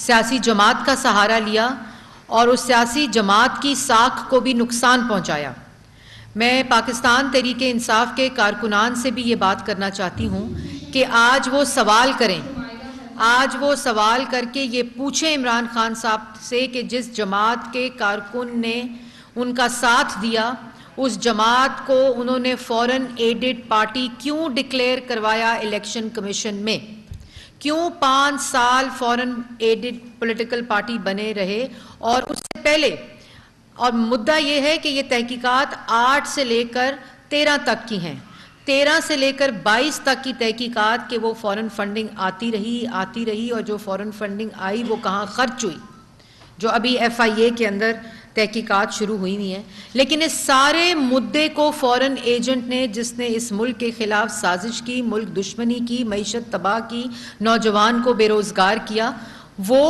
सियासी जमात का सहारा लिया और उस सियासी जमात की साख को भी नुकसान पहुंचाया। मैं पाकिस्तान तहरीके इंसाफ के कारकुनान से भी ये बात करना चाहती हूँ कि आज वो सवाल करें, आज वो सवाल करके ये पूछें इमरान खान साहब से कि जिस जमात के कारकुन ने उनका साथ दिया, उस जमात को उन्होंने फॉरेन एडेड पार्टी क्यों डिक्लेयर करवाया इलेक्शन कमीशन में, क्यों 5 साल फॉरेन एडेड पॉलिटिकल पार्टी बने रहे। और उससे पहले और मुद्दा ये है कि ये तहकीकात 8 से लेकर 13 तक की हैं, 13 से लेकर 22 तक की तहकीकात कि वो फॉरेन फंडिंग आती रही और जो फॉरेन फंडिंग आई वो कहाँ खर्च हुई, जो अभी FIA के अंदर तहकीकात शुरू हुई हुई हैं। लेकिन इस सारे मुद्दे को फॉरेन एजेंट ने, जिसने इस मुल्क के खिलाफ साजिश की, मुल्क दुश्मनी की, मईशत तबाह की, नौजवान को बेरोज़गार किया, वो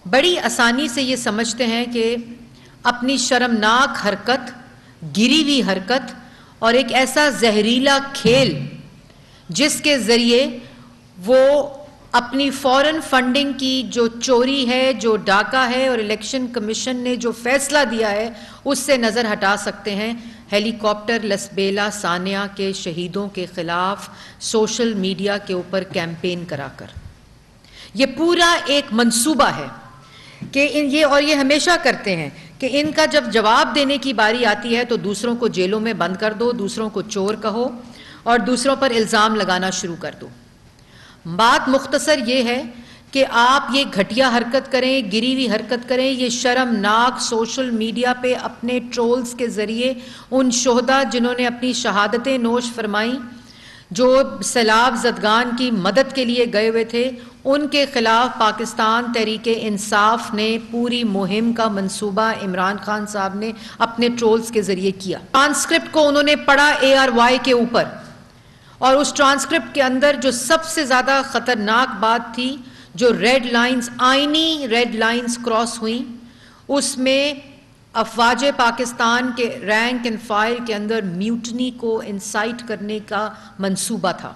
बड़ी आसानी से ये समझते हैं कि अपनी शर्मनाक हरकत, गिरी हुई हरकत और एक ऐसा जहरीला खेल जिसके ज़रिए वो अपनी फॉरेन फंडिंग की जो चोरी है, जो डाका है और इलेक्शन कमीशन ने जो फैसला दिया है उससे नज़र हटा सकते हैं। हेलीकॉप्टर लसबेला सानिया के शहीदों के खिलाफ सोशल मीडिया के ऊपर कैंपेन कराकर ये पूरा एक मंसूबा है कि ये हमेशा करते हैं कि इनका जब जवाब देने की बारी आती है तो दूसरों को जेलों में बंद कर दो, दूसरों को चोर कहो और दूसरों पर इल्ज़ाम लगाना शुरू कर दो। बात मुख्तसर ये है कि आप ये घटिया हरकत करें, गिरी हुई हरकत करें, ये शर्मनाक सोशल मीडिया पे अपने ट्रोल्स के ज़रिए उन शोहदा जिन्होंने अपनी शहादतें नोश फरमाई, जो सैलाब ज़दगान की मदद के लिए गए हुए थे, उनके खिलाफ पाकिस्तान तहरीके इंसाफ ने पूरी मुहिम का मंसूबा इमरान खान साहब ने अपने ट्रोल्स के ज़रिए किया। ट्रांसक्रिप्ट को उन्होंने पढ़ा ARY के ऊपर और उस ट्रांसक्रिप्ट के अंदर जो सबसे ज़्यादा ख़तरनाक बात थी, जो रेड लाइंस, आईनी रेड लाइंस क्रॉस हुई, उसमें अफवाज पाकिस्तान के रैंक एंड फाइल के अंदर म्यूटनी को इंसाइट करने का मंसूबा था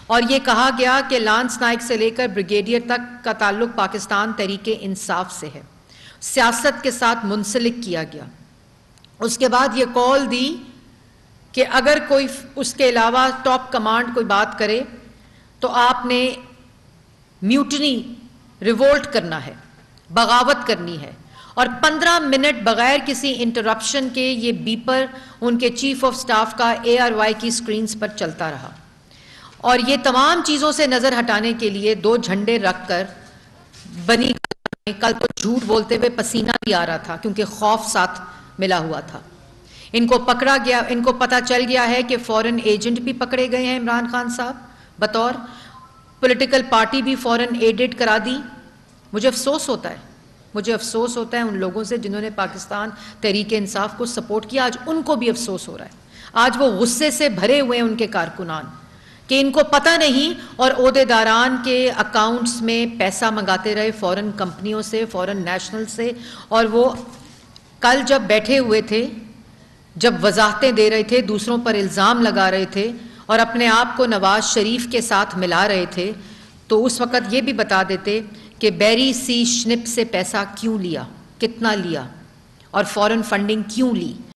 और ये कहा गया कि लांस नाइक से लेकर ब्रिगेडियर तक का ताल्लुक पाकिस्तान तहरीके इंसाफ से है, सियासत के साथ मुंसलिक किया गया। उसके बाद ये कॉल दी कि अगर कोई उसके अलावा टॉप कमांड कोई बात करे तो आपने म्यूटनी, रिवोल्ट करना है, बगावत करनी है। और 15 मिनट बगैर किसी इंटरप्शन के ये बीपर उनके चीफ ऑफ स्टाफ का ARY की स्क्रीन्स पर चलता रहा और ये तमाम चीज़ों से नज़र हटाने के लिए 2 झंडे रखकर बनी, कल तो झूठ बोलते हुए पसीना भी आ रहा था क्योंकि खौफ साथ मिला हुआ था। इनको पकड़ा गया, इनको पता चल गया है कि फॉरेन एजेंट भी पकड़े गए हैं इमरान खान साहब, बतौर पॉलिटिकल पार्टी भी फॉरेन एडेड करा दी। मुझे अफसोस होता है उन लोगों से जिन्होंने पाकिस्तान तहरीके इंसाफ को सपोर्ट किया। आज उनको भी अफसोस हो रहा है, आज वो गुस्से से भरे हुए हैं उनके कारकुनान कि इनको पता नहीं और ओहदेदारान के अकाउंट्स में पैसा मंगाते रहे फॉरेन कंपनियों से, फॉरेन नेशनल से। और वो कल जब बैठे हुए थे, जब वजाहतें दे रहे थे, दूसरों पर इल्ज़ाम लगा रहे थे और अपने आप को नवाज शरीफ के साथ मिला रहे थे, तो उस वक़्त ये भी बता देते कि बैरी सी स्निप से पैसा क्यों लिया, कितना लिया और फॉरेन फंडिंग क्यों ली।